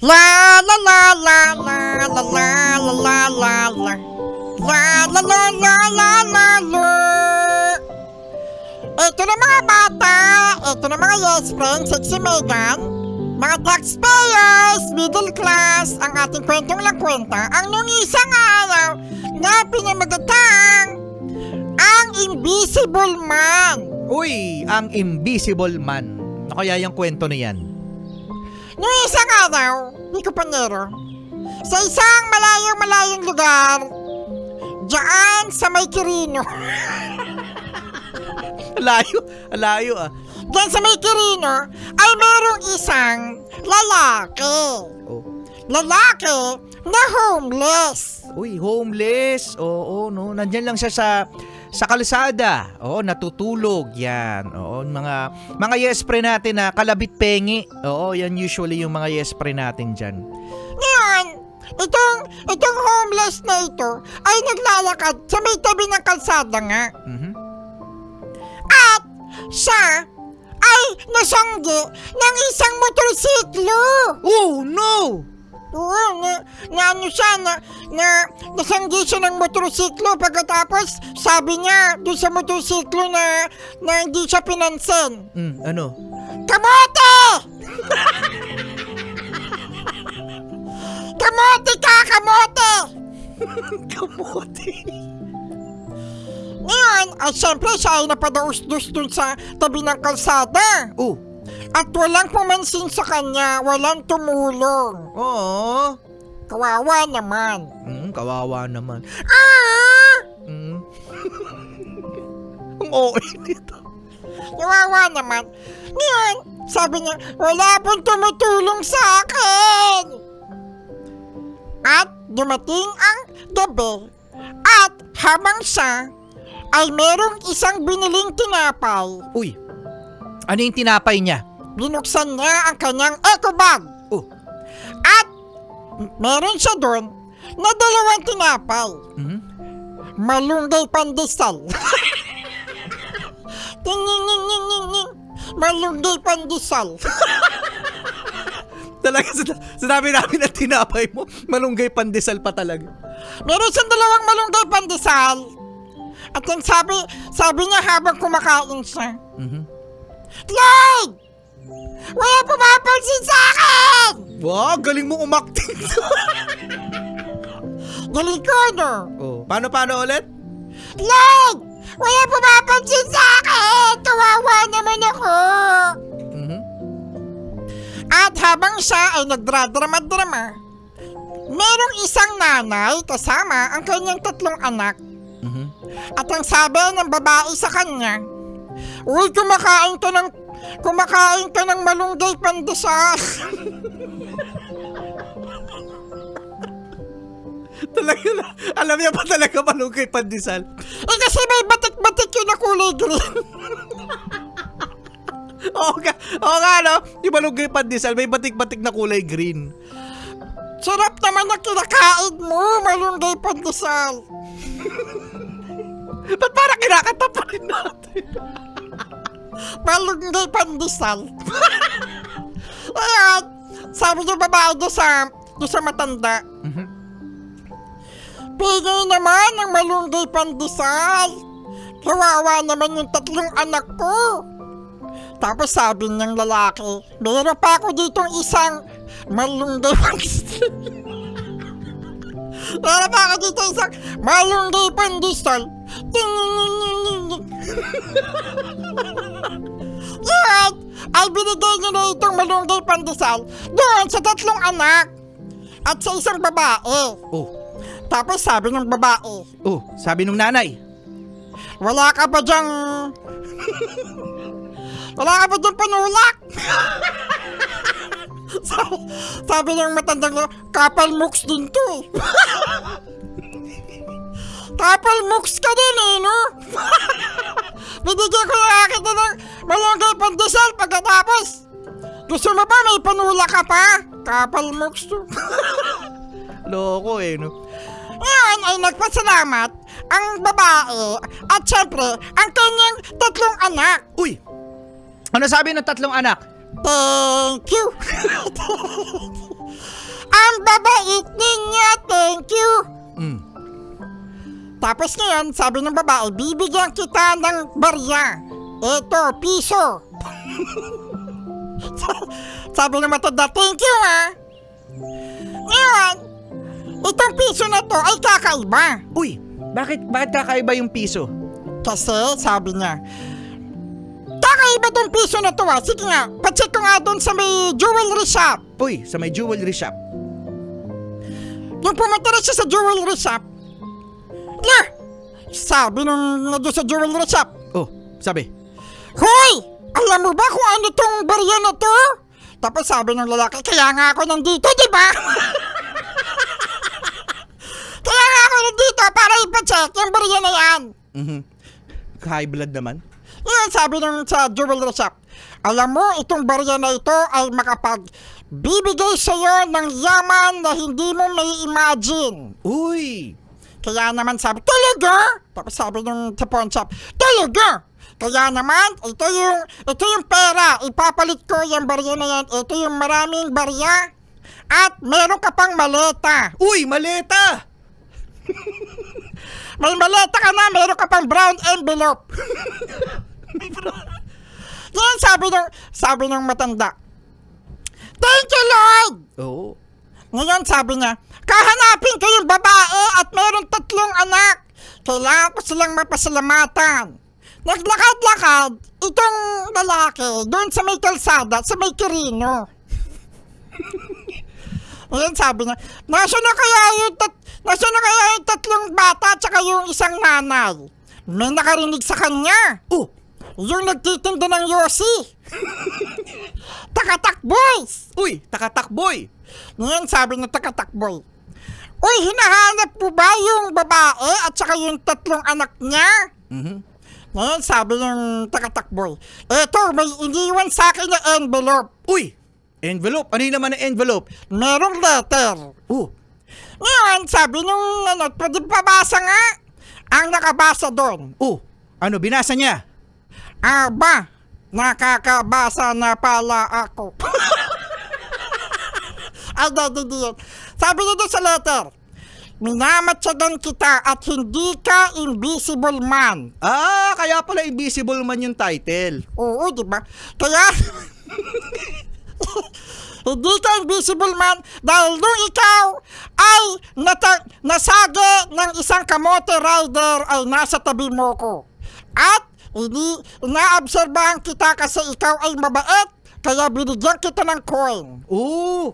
La la la la la la la la la la la. La la la la la la la. Ito na mga bata, ito na mga yes friends, sexy Megan, mga taxpayers, middle class, ang ating kwentong lang kwenta, ang nung isang araw na pinamagatang ang Invisible Man. Uy, ang Invisible Man. Ano kaya yung kwento na yan? Nung isang araw, ni Kupanero, sa isang malayong lugar, diyan sa may Quirino. Alayo ah. Diyan sa may Quirino ay merong isang lalaki. Oh. Lalaki na homeless. Uy, homeless. Oo, no. Nandyan lang siya sa kalsada. Oo, natutulog. Yan. Oo, mga yes pre natin na kalabit pengi. Oo, yan usually yung mga yes pre natin dyan. Ngayon, itong homeless na ito ay naglalakad sa may tabi ng kalsada nga. Mhm. At siya ay nasanggi ng isang motorsiklo. Oh, no! Oo, ano siya, nasanggi siya ng motorsiklo pagkatapos sabi niya doon sa motorsiklo na hindi siya pinansin. Ano? Kamote! Kamote ka, kamote! Kamote. Ngayon, ay syempre siya ay napadaus-dus dun sa tabi ng kalsada. Oh. At walang pumansin sa kanya, walang tumulong. Oo. Kawawa naman. Kawawa naman. Ah! Ang okay nito. Kawawa naman. Ngayon, sabi niya, wala pong tumutulong sa akin. At dumating ang gabi. At habang siya ay merong isang biniling tinapay. Uy, ano yung tinapay niya? Binuksan niya ang kanyang eco bag. Oh. At meron siya doon na dalawang tinapay. Malunggay pandesal. Ting-ning-ning-ning-ning. Malunggay pandesal. Talaga, sinabi namin na tinapay mo, malunggay pandesal pa talaga. Meron siyang dalawang malunggay pandesal. At yung sabi niya habang kumakain siya, Lloyd! Wala pumapansin sa akin! Wow, galing mo umakting. Galing ko, no? Oh, paano ulit? Lloyd! Wala pumapansin sa akin! Kawawa naman ako! At habang siya ay nagdradrama-drama, merong isang nanay kasama ang kanyang 3 anak. At ang sabi ng babae sa kanya, uy, kumakain ka ng malunggay pandesal. Talaga na, alam niya pa talaga malunggay pandesal. Kasi may batik-batik yun na kulay green. Oo nga, no? Yung malunggay pandesal, may batik-batik na kulay green. Sarap naman na kinakain mo, malunggay pandesal. Ba't parang kinakanta pa rin natin? Malunggay pandesal. Ayan, sabi niya babae doon sa matanda. Pigay naman ng malunggay pandesal. Kawawa naman yung 3 anak ko. Tapos sabi niyang lalaki, meron pa ako ditong isang malunggay pandesal. Meron pa ako dito isang malunggay pandesal. Yan, ay binigay niyo na itong malunggay pandesal doon sa 3 anak at sa isang babae. Oh. Tapos sabi ng babae, Oh, sabi nung nanay. wala ka ba dyang panulak? sabi ng matandang kapal mooks din to eh. Kapal mooks ka din eh, no? Binigyan ko na kita ng malunggay pandesal pagkatapos. Gusto mo ba may panulak ka pa? Kapal mooks to. Loko eh, no? Ngayon ay nagpasalamat ang babae at syempre ang kanyang 3 anak. Uy! Ano sabi ng 3 anak? Thank you. Ang babait ninyo, thank you. Mm. Tapos ngayon, sabi ng babae, bibigyan kita ng barya. Ito, piso. Sabi ng matanda, thank you ha. Ngayon, itong piso na to ay kakaiba. Uy, bakit kakaiba yung piso? Kasi, sabi niya, kakaiba tong piso na to ha. Sige nga, pacheck ko nga doon sa may jewelry shop. Uy, sa may jewelry shop. Yung pumunta na siya sa jewelry shop. Lah! Sabi nung doon sa jewelry shop, Oh, sabi. hoy! Alam mo ba kung ano tong barya na to? Tapos sabi ng lalaki, kaya nga ako nandito, di ba? Kaya nga ako nandito para ipacheck yung barya na yan. Mhm. High blood naman. Yan sabi ng sa jewelry shop. Alam mo, itong barya na ito ay makapagbibigay sa'yo ng yaman na hindi mo may imagine. Uy! Kaya naman sabi, talaga? Tapos sabi ng sa pawn shop, talaga? Kaya naman, ito yung pera, ipapalit ko yung barya na yan. Ito yung maraming barya at meron ka pang maleta. Uy, maleta! May maleta ka na, meron ka pang brown envelope. Yan sabi ng matanda. Thank you, Lord! Oo. Ngayon sabi niya, kahanapin ko yung babae at meron 3 anak. Kailangan ko silang mapasalamatan. Naglakad-lakad itong lalaki doon sa may kalsada, sa may Quirino. Ngayon sabi niya, nasaan na kaya yung 3 bata at saka yung isang nanay? May nakarinig sa kanya. Oh! Yung nagtitinda ng Yossi. Takatak boys! Uy, takatakboy! Ngayon sabi ng takatakboy, uy, hinahanap po ba yung babae at saka yung 3 anak niya? Mhm. Ngayon sabi ng takatakboy, eto, may iniwan sa akin na envelope. Uy! Envelope? Ano yun naman ang envelope? Merong letter. Oh! Ngayon sabi nung pwede pabasa nga. Ang nakabasa doon, Oh! Ano, binasa niya? aba, nakakabasa na pala ako. Ay, hindi yun. Sabi niya doon sa letter, minamatsagan kita at hindi ka invisible man. Ah, kaya pala Invisible Man yung title. Oo, di ba? Kaya, hindi ka invisible man dahil nung ikaw ay nasage ng isang kamote rider ay nasa tabi mo ko. At inaobserbahan kita kasi ikaw ay mabait, kaya binigyan kita ng coin. Oh!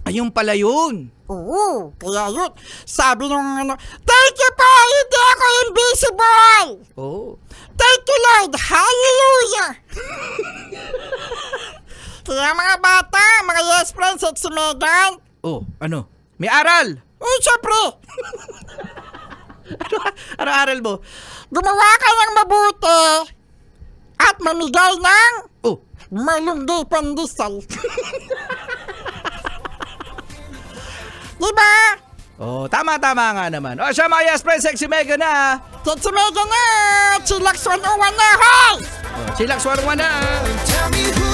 Ayun pala yun. Oo, kaya yun. Sabi nung thank you po, hindi ako invisible! Oh. Thank you, Lord! Hallelujah! Kaya mga bata, mga yes friends at si Megan, Oh, ano? May aral! syempre, Ano aral mo? gumawa ka ng mabuti at mamigay ng Oh, malunggay pandesal. Diba? oh, tama nga naman. O siya mga yes friends, sexy Mega na. Si Megan na! Chillax 101 na! Hoy! Oh, Chillax 101 na. Tell me who